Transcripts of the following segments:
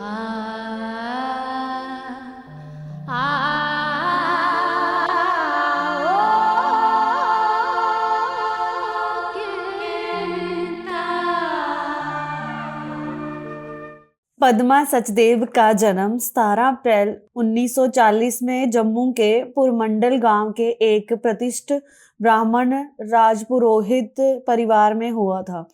पद्मा सचदेव का जन्म 17 अप्रैल 1940 में जम्मू के पुरमंडल गांव के एक प्रतिष्ठित ब्राह्मण राजपुरोहित परिवार में हुआ था।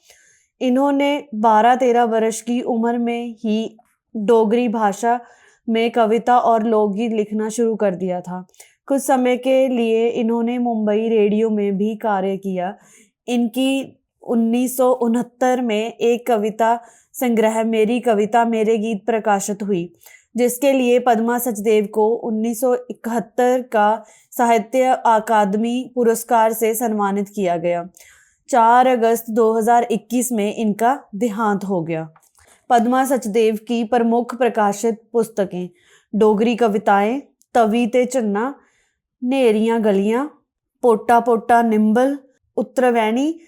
इन्होंने 12-13 वर्ष की उम्र में ही डोगरी भाषा में कविता और लोकगीत लिखना शुरू कर दिया था। कुछ समय के लिए इन्होंने मुंबई रेडियो में भी कार्य किया। इनकी 1969 में एक कविता संग्रह मेरी कविता मेरे गीत प्रकाशित हुई, जिसके लिए पद्मा सचदेव को 1971 का साहित्य अकादमी पुरस्कार से सम्मानित किया गया। 4 अगस्त 2021 में इनका देहांत हो गया। पद्मा सचदेव की प्रमुख प्रकाशित पुस्तकें डोगरी कविताएं, तवी ते झन्ना, नेरियां गलियां, पोटा पोटा निंबल, उत्तरवैनी,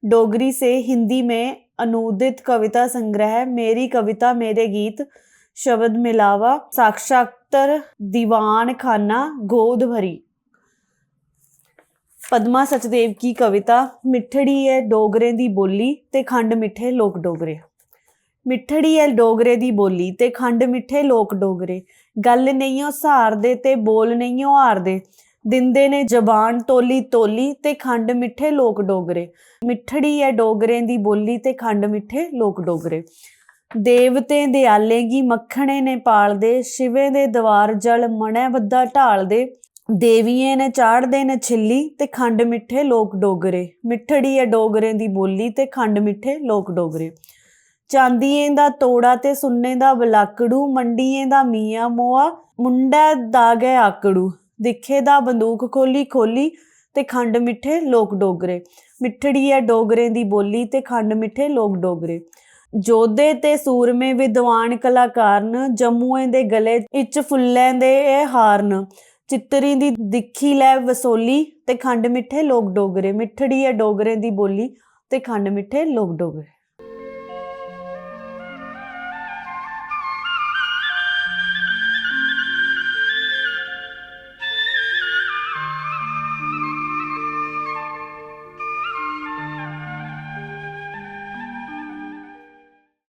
डोगरी से हिंदी में अनुदित कविता संग्रह मेरी कविता मेरे गीत, शब्द मिलावा, साक्षात्तर, दीवान खाना, गोद भरी। पद्मा सचदेव की कविता मिठड़ी है डोगरे दी बोली ते खंड मिठे लोक डोगरे। मिठड़ी है डोगरे दी बोली ते खंड मिठे लोक डोगरे, गल नहीं सहारदे ते बोल नहीं हारदे, दिंदे ने जबान तोली तोली ते खंड मिठे लोक डोगरे। मिठड़ी है डोगरे दी बोली ते खंड मिठे लोक डोगरे। देवते दयाले गी मक्खने ने पालदे, शिवे दे दवार जल मनै बद्धा ढालदे, देविये ने चाढ़दे ने छिल्ली ते खंड मिठे लोक डोगरे। मिठड़ी है डोगरे दी बोली ते खंड मिठे लोक डोगरे। चांदियें दा तोड़ा ते सुन्ने दा बलाकड़ू, मंडियें दा मियां मोआ, मुंडै दा गै आकड़ू, दिखे दा बंदूक खोली खोली ते खंड मिठे लोक डोगरे। मिठड़ी है डोगरे दी बोली ते खंड मिठे लोक डोगरे। जोधे ते सूरमे विद्वान कलाकार न, जम्मुएं दे गले इच फुल्लें दे हार न, चित्तरी दी दिखी लै वसोली ते खंड मिठे लोक डोगरे। मिठड़ी है डोगरे दी बोली ते खंड मिठे लोक डोगरे।